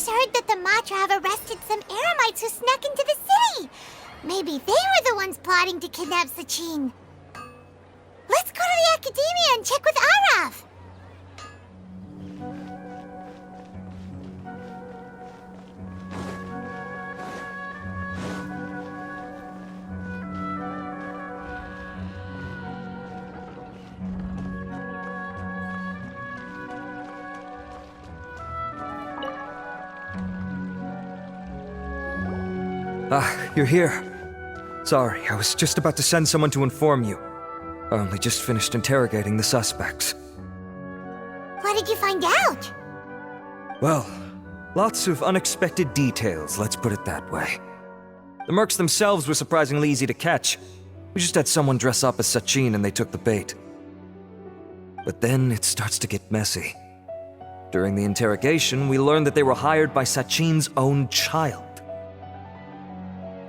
just heard that the Matra have arrested some Eremites who snuck into the city. Maybe they were the ones plotting to kidnap Sachin. Let's go to the Academia and check with Arav. Ah, you're here. Sorry, I was just about to send someone to inform you. I only just finished interrogating the suspects. What did you find out? Well, lots of unexpected details, let's put it that way. The mercs themselves were surprisingly easy to catch. We just had someone dress up as Sachin and they took the bait. But then it starts to get messy. During the interrogation, we learned that they were hired by Sachin's own child.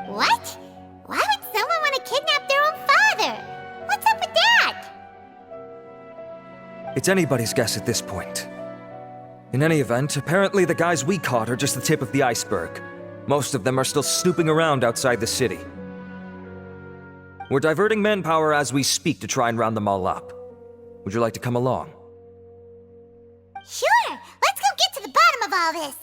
What? Why would someone want to kidnap their own father? What's up with that? It's anybody's guess at this point. In any event, apparently the guys we caught are just the tip of the iceberg. Most of them are still snooping around outside the city. We're diverting manpower as we speak to try and round them all up. Would you like to come along? Sure, let's go get to the bottom of all this.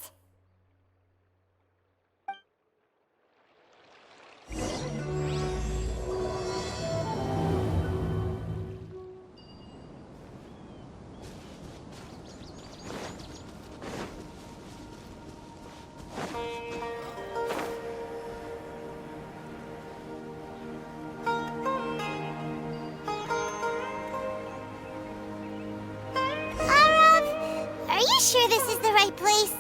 Are you sure this is the right place?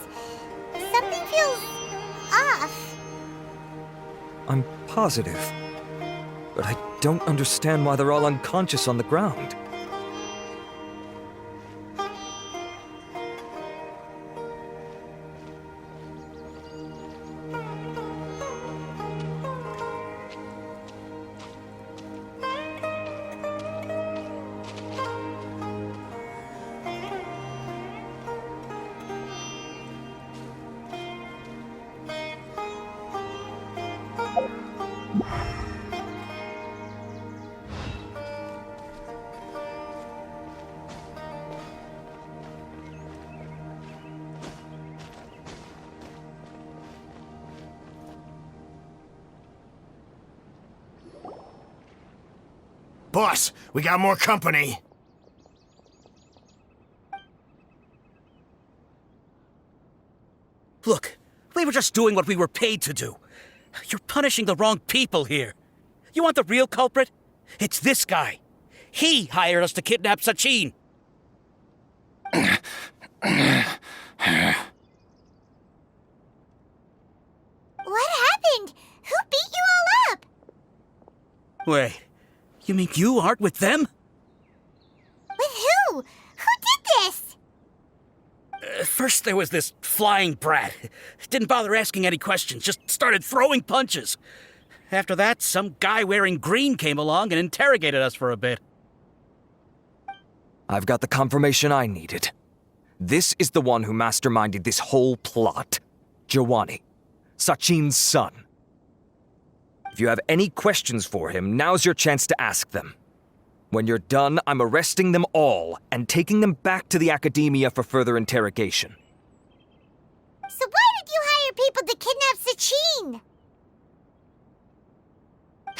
Something feels off. I'm positive. But I don't understand why they're all unconscious on the ground. Boss, we got more company. Look, we were just doing what we were paid to do. You're punishing the wrong people here. You want the real culprit? It's this guy. He hired us to kidnap Sachin. What happened? Who beat you all up? Wait, you mean you aren't with them? With who? Who did this? First there was this flying brat. Didn't bother asking any questions, just started throwing punches. After that, some guy wearing green came along and interrogated us for a bit. I've got the confirmation I needed. This is the one who masterminded this whole plot. Jawani, Sachin's son. If you have any questions for him, now's your chance to ask them. When you're done, I'm arresting them all and taking them back to the Academia for further interrogation. So why did you hire people to kidnap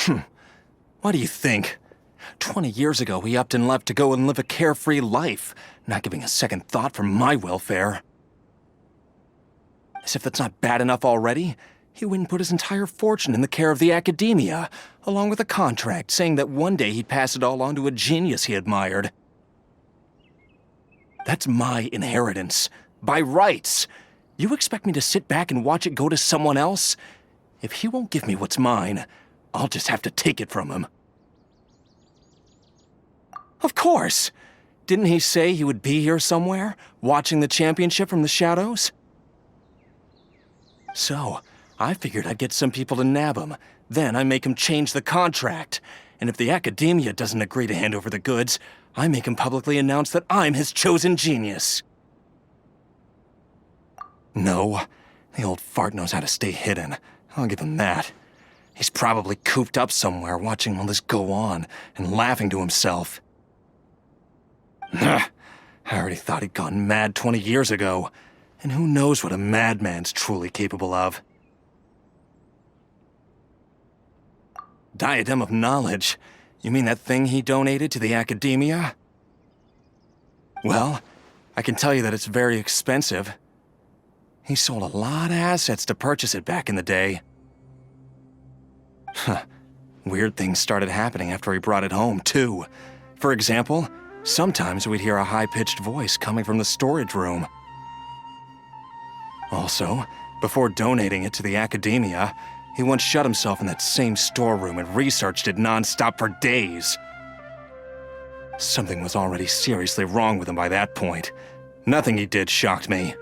Sachin? What do you think? 20 years ago, he upped and left to go and live a carefree life, not giving a second thought for my welfare. As if that's not bad enough already, he went and put his entire fortune in the care of the Academia, along with a contract saying that one day he'd pass it all on to a genius he admired. That's my inheritance, by rights. You expect me to sit back and watch it go to someone else? If he won't give me what's mine, I'll just have to take it from him. Of course! Didn't he say he would be here somewhere, watching the championship from the shadows? So, I figured I'd get some people to nab him. Then I make him change the contract. And if the Academia doesn't agree to hand over the goods, I make him publicly announce that I'm his chosen genius. No, The old fart knows how to stay hidden. I'll give him that. He's probably cooped up somewhere watching all this go on and laughing to himself. I already thought he'd gone mad 20 years ago. And who knows what a madman's truly capable of. Diadem of Knowledge? You mean that thing he donated to the academia? Well, I can tell you that it's very expensive. He sold a lot of assets to purchase it back in the day. Weird things started happening after he brought it home, too. For example, sometimes we'd hear a high-pitched voice coming from the storage room. Also, before donating it to the academia, he once shut himself in that same storeroom and researched it non-stop for days. Something was already seriously wrong with him by that point. Nothing he did shocked me.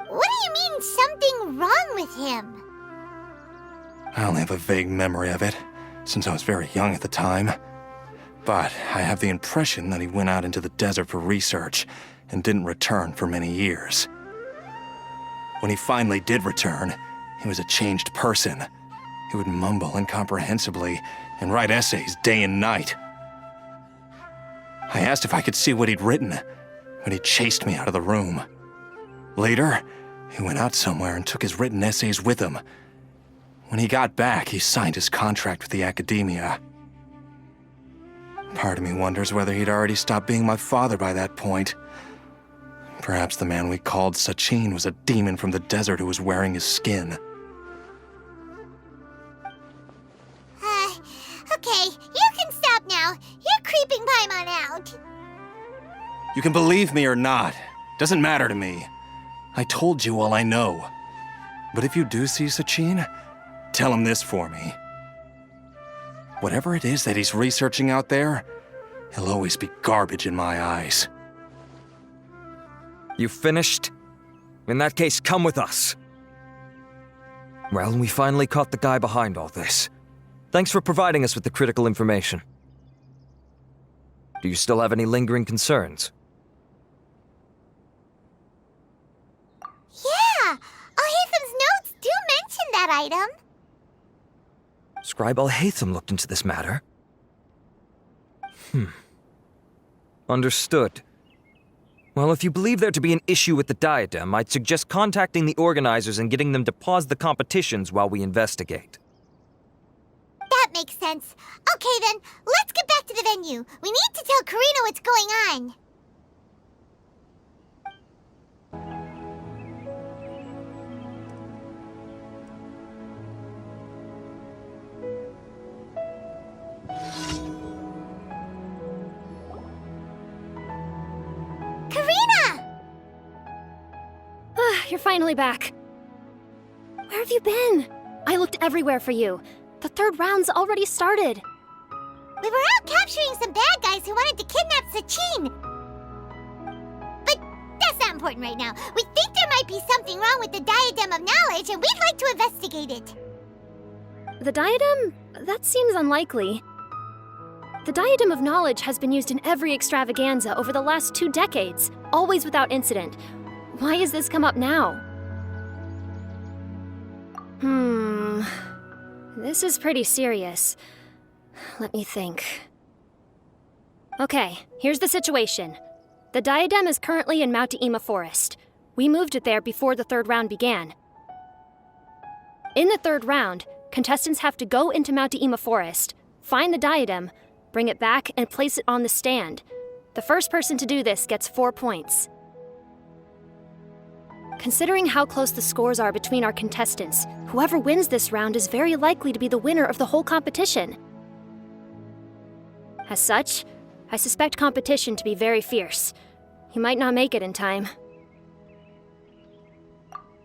What do you mean, something wrong with him? I only have a vague memory of it, since I was very young at the time. But I have the impression that he went out into the desert for research and didn't return for many years. When he finally did return, he was a changed person. He would mumble incomprehensibly and write essays day and night. I asked if I could see what he'd written, but he chased me out of the room. Later, he went out somewhere and took his written essays with him. When he got back, he signed his contract with the academia. Part of me wonders whether he'd already stopped being my father by that point. Perhaps the man we called Sachin was a demon from the desert who was wearing his skin. Okay, you can stop now. You're creeping Paimon out. You can believe me or not. Doesn't matter to me. I told you all I know. But if you do see Sachin, tell him this for me. Whatever it is that he's researching out there, he'll always be garbage in my eyes. You finished? In that case, come with us. Well, we finally caught the guy behind all this. Thanks for providing us with the critical information. Do you still have any lingering concerns? Yeah! Al-Haytham's notes do mention that item. Scribe Al-Haytham looked into this matter. Understood. Well, if you believe there to be an issue with the diadem, I'd suggest contacting the organizers and getting them to pause the competitions while we investigate. That makes sense. Okay then, let's get back to the venue. We need to tell Karina what's going on. Karina! You're finally back. Where have you been? I looked everywhere for you. The third round's already started. We were out capturing some bad guys who wanted to kidnap Sachin. But that's not important right now. We think there might be something wrong with the Diadem of Knowledge, and we'd like to investigate it. The diadem? That seems unlikely. The Diadem of Knowledge has been used in every extravaganza over the last 2 decades, always without incident. Why has this come up now? This is pretty serious. Let me think. Okay, here's the situation. The diadem is currently in Mount Ima Forest. We moved it there before the third round began. In the third round, contestants have to go into Mount Ima Forest, find the diadem, bring it back, and place it on the stand. The first person to do this gets 4 points. Considering how close the scores are between our contestants, whoever wins this round is very likely to be the winner of the whole competition. As such, I suspect competition to be very fierce. You might not make it in time.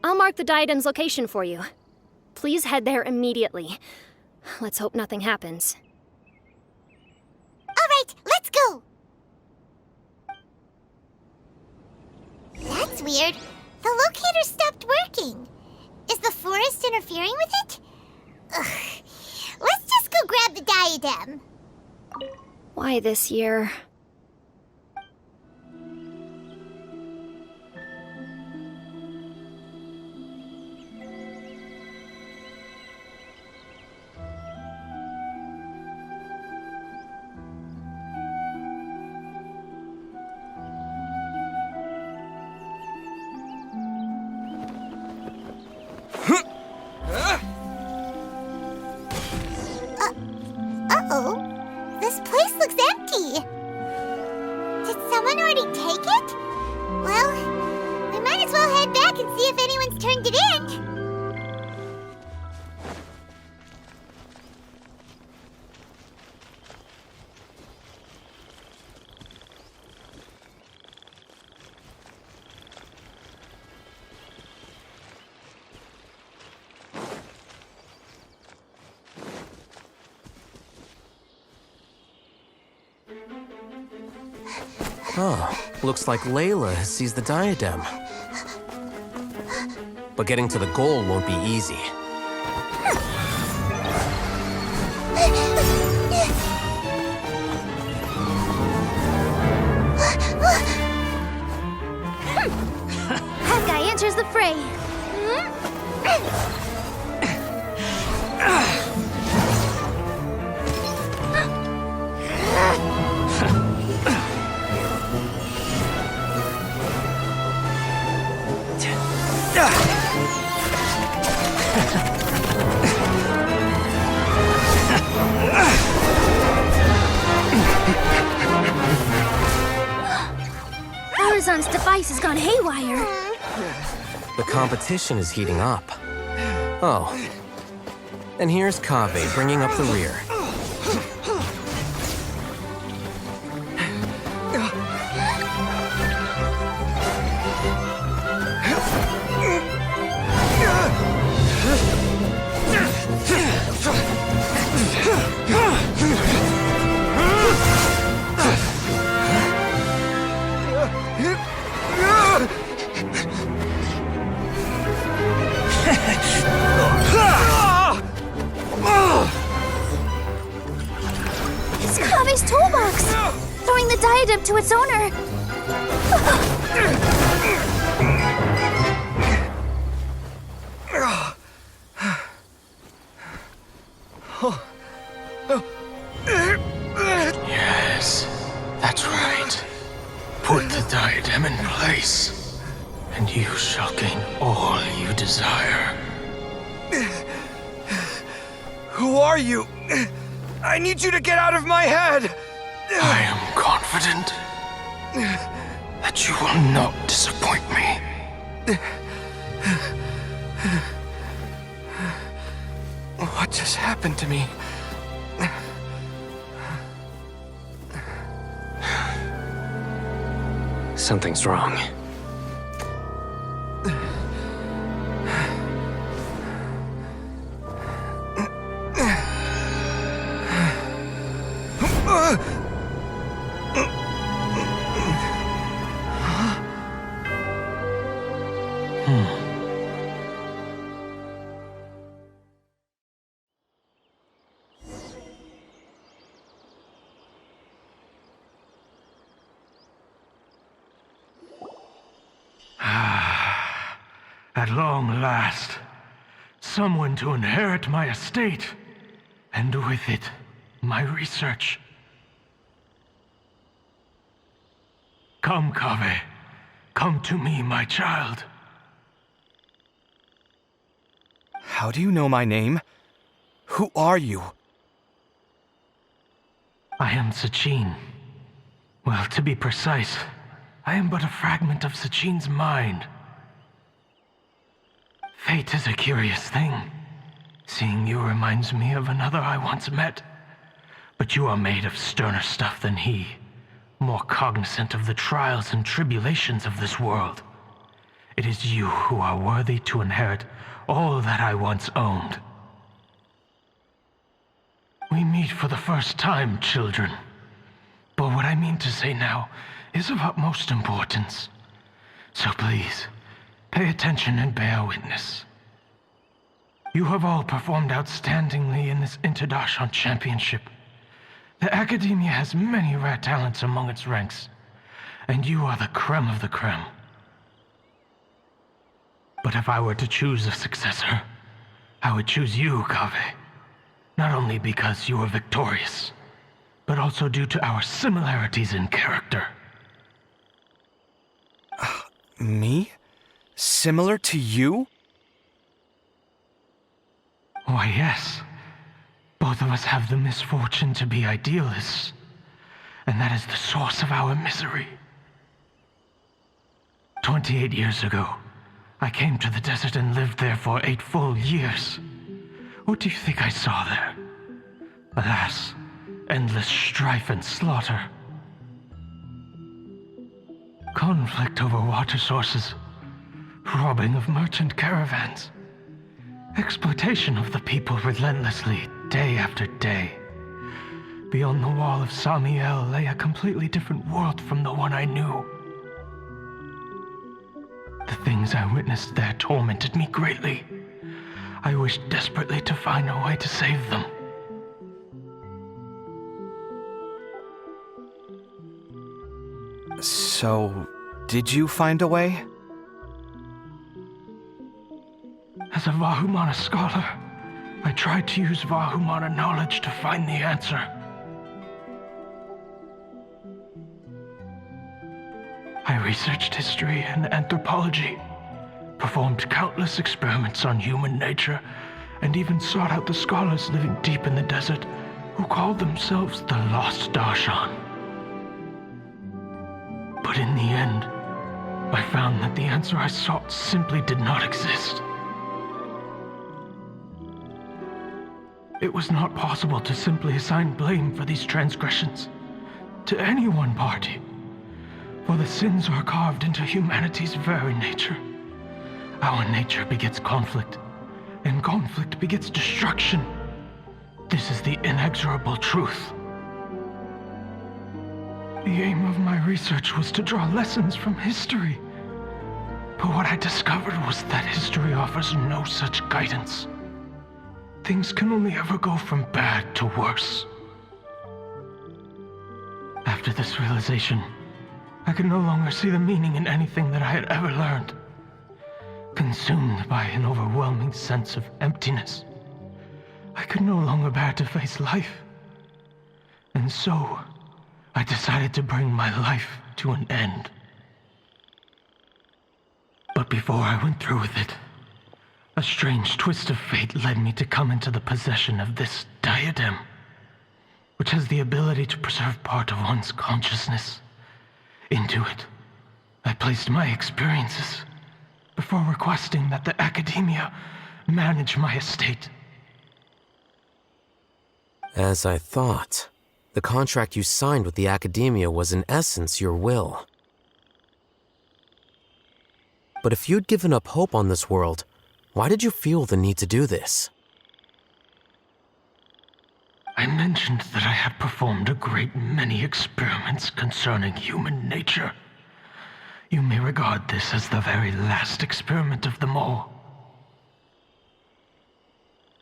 I'll mark the diadem's location for you. Please head there immediately. Let's hope nothing happens. All right, let's go. That's weird. The locator stopped working. Is the forest interfering with it? Ugh. Let's just go grab the diadem. Why this year? everyone already take it? Well, we might as well head back and see if anyone's turned it in. Oh, looks like Layla has seized the diadem. But getting to the goal won't be easy. That guy enters the fray. Arizon's device has gone haywire. The competition is heating up. Oh. And here's Kaveh bringing up the rear. It's Kaveh's toolbox! Throwing the diadem to its owner! Yes, that's right. Put the diadem in place, and you shall gain all you desire. Who are you? I need you to get out of my head! I am confident that you will not disappoint me. What just happened to me? Something's wrong. At long last, someone to inherit my estate, and with it, my research. Come, Kaveh. Come to me, my child. How do you know my name? Who are you? I am Sachin. Well, to be precise, I am but a fragment of Sachin's mind. Fate is a curious thing. Seeing you reminds me of another I once met. But you are made of sterner stuff than he, more cognizant of the trials and tribulations of this world. It is you who are worthy to inherit all that I once owned. We meet for the first time, children. But what I mean to say now is of utmost importance. So please, pay attention and bear witness. You have all performed outstandingly in this Interdashon Championship. The Academia has many rare talents among its ranks, and you are the creme of the creme. But if I were to choose a successor, I would choose you, Kaveh. Not only because you are victorious, but also due to our similarities in character. Me? Similar to you? Why, yes. Both of us have the misfortune to be idealists, and that is the source of our misery. 28 years ago, I came to the desert and lived there for 8 full years. What do you think I saw there? Alas, endless strife and slaughter. Conflict over water sources, robbing of merchant caravans, exploitation of the people relentlessly, day after day. Beyond the wall of Samiel lay a completely different world from the one I knew. The things I witnessed there tormented me greatly. I wished desperately to find a way to save them. So, did you find a way? As a Vahumana scholar, I tried to use Vahumana knowledge to find the answer. I researched history and anthropology, performed countless experiments on human nature, and even sought out the scholars living deep in the desert who called themselves the Lost Darshan. But in the end, I found that the answer I sought simply did not exist. It was not possible to simply assign blame for these transgressions to any one party, for the sins are carved into humanity's very nature. Our nature begets conflict, and conflict begets destruction. This is the inexorable truth. The aim of my research was to draw lessons from history, but what I discovered was that history offers no such guidance. Things can only ever go from bad to worse. After this realization, I could no longer see the meaning in anything that I had ever learned. Consumed by an overwhelming sense of emptiness, I could no longer bear to face life. And so, I decided to bring my life to an end. But before I went through with it, a strange twist of fate led me to come into the possession of this diadem, which has the ability to preserve part of one's consciousness. Into it, I placed my experiences before requesting that the academia manage my estate. As I thought, the contract you signed with the academia was in essence your will. But if you'd given up hope on this world, why did you feel the need to do this? I mentioned that I had performed a great many experiments concerning human nature. You may regard this as the very last experiment of them all.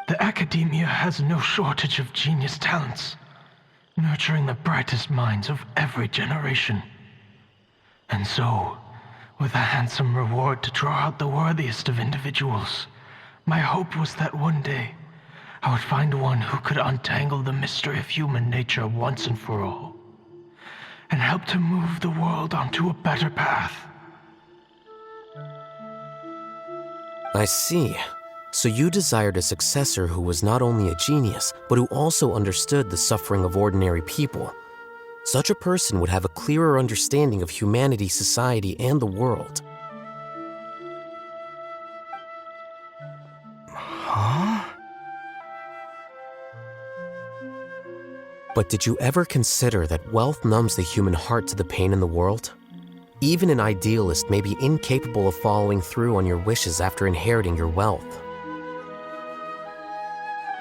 The academia has no shortage of genius talents, nurturing the brightest minds of every generation. And so, with a handsome reward to draw out the worthiest of individuals, my hope was that one day I would find one who could untangle the mystery of human nature once and for all, and help to move the world onto a better path. I see. So you desired a successor who was not only a genius, but who also understood the suffering of ordinary people. Such a person would have a clearer understanding of humanity, society, and the world. Huh? But did you ever consider that wealth numbs the human heart to the pain in the world? Even an idealist may be incapable of following through on your wishes after inheriting your wealth.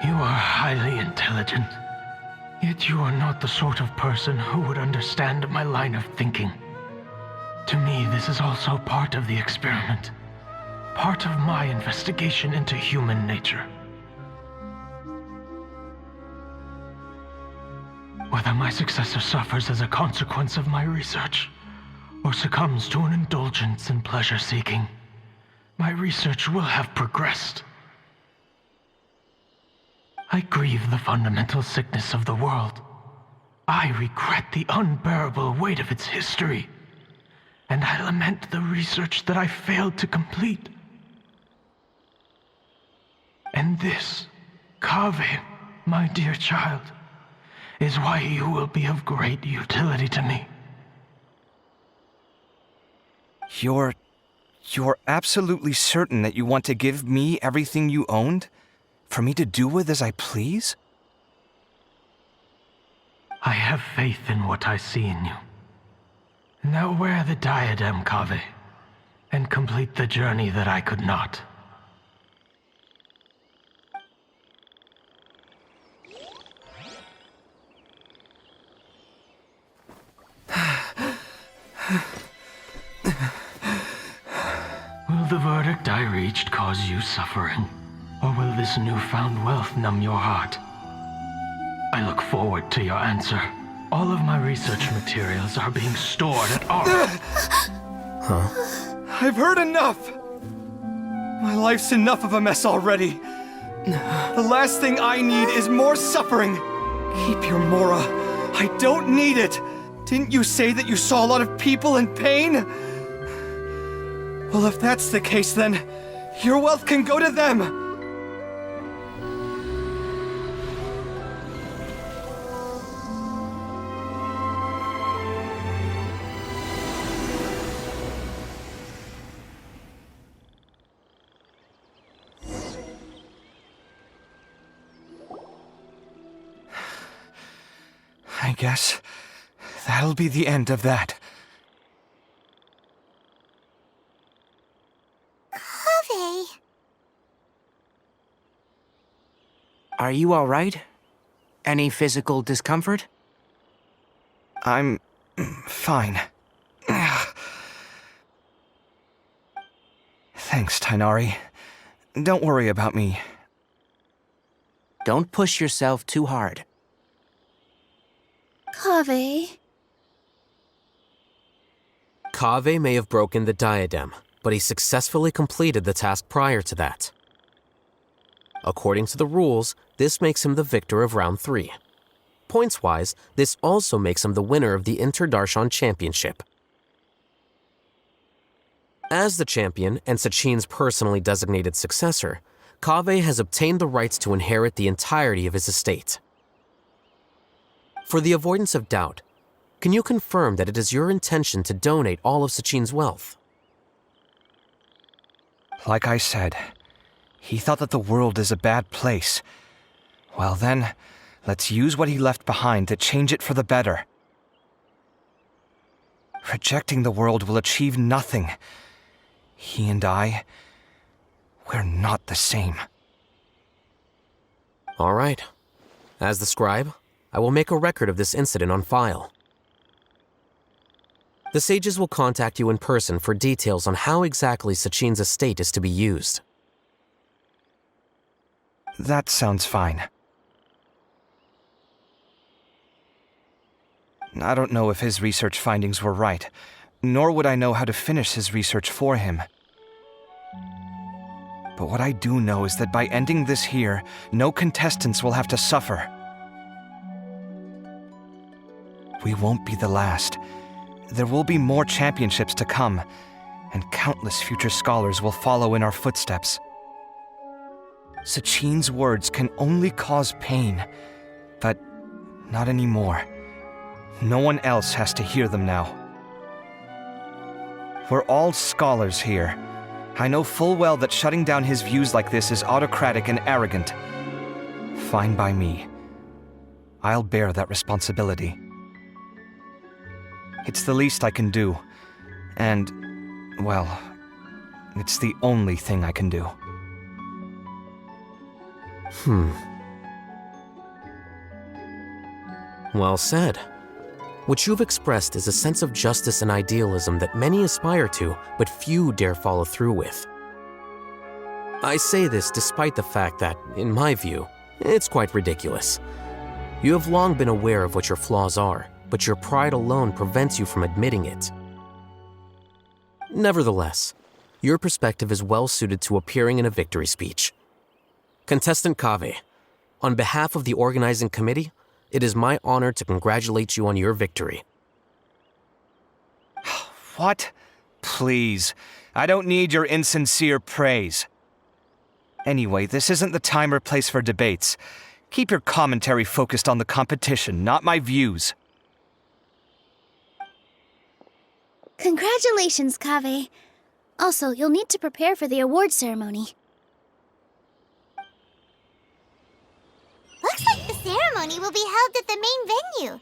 You are highly intelligent, yet you are not the sort of person who would understand my line of thinking. To me, this is also part of the experiment, part of my investigation into human nature. Whether my successor suffers as a consequence of my research, or succumbs to an indulgence in pleasure-seeking, my research will have progressed. I grieve the fundamental sickness of the world. I regret the unbearable weight of its history, and I lament the research that I failed to complete. And this, Kaveh, my dear child, is why you will be of great utility to me. You're You're absolutely certain that you want to give me everything you owned? For me to do with as I please? I have faith in what I see in you. Now wear the diadem, Kaveh, and complete the journey that I could not. Will the verdict I reached cause you suffering? Or will this newfound wealth numb your heart? I look forward to your answer. All of my research materials are being stored at our... I've heard enough! My life's enough of a mess already. The last thing I need is more suffering. Keep your Mora. I don't need it. Didn't you say that you saw a lot of people in pain? Well, if that's the case, then your wealth can go to them. I guess that'll be the end of that. Kaveh. Are you all right? Any physical discomfort? I'm fine. Thanks, Tainari. Don't worry about me. Don't push yourself too hard. Kaveh. Kaveh may have broken the diadem, but he successfully completed the task prior to that. According to the rules, this makes him the victor of round 3. Points-wise, this also makes him the winner of the Inter-Darshan Championship. As the champion and Sachin's personally designated successor, Kaveh has obtained the rights to inherit the entirety of his estate. For the avoidance of doubt, can you confirm that it is your intention to donate all of Sachin's wealth? Like I said, he thought that the world is a bad place. Well then, let's use what he left behind to change it for the better. Rejecting the world will achieve nothing. He and I, we're not the same. All right. As the scribe, I will make a record of this incident on file. The sages will contact you in person for details on how exactly Sachin's estate is to be used. That sounds fine. I don't know if his research findings were right, nor would I know how to finish his research for him. But what I do know is that by ending this here, no contestants will have to suffer. We won't be the last. There will be more championships to come, and countless future scholars will follow in our footsteps. Sachin's words can only cause pain, but not anymore. No one else has to hear them now. We're all scholars here. I know full well that shutting down his views like this is autocratic and arrogant. Fine by me. I'll bear that responsibility. It's the least I can do. And, well, it's the only thing I can do. Well said. What you've expressed is a sense of justice and idealism that many aspire to, but few dare follow through with. I say this despite the fact that, in my view, it's quite ridiculous. You have long been aware of what your flaws are, but your pride alone prevents you from admitting it. Nevertheless, your perspective is well suited to appearing in a victory speech. Contestant Kaveh, on behalf of the organizing committee, it is my honor to congratulate you on your victory. What? Please. I don't need your insincere praise. Anyway, this isn't the time or place for debates. Keep your commentary focused on the competition, not my views. Congratulations, Kaveh. Also, you'll need to prepare for the award ceremony. Looks like the ceremony will be held at the main venue.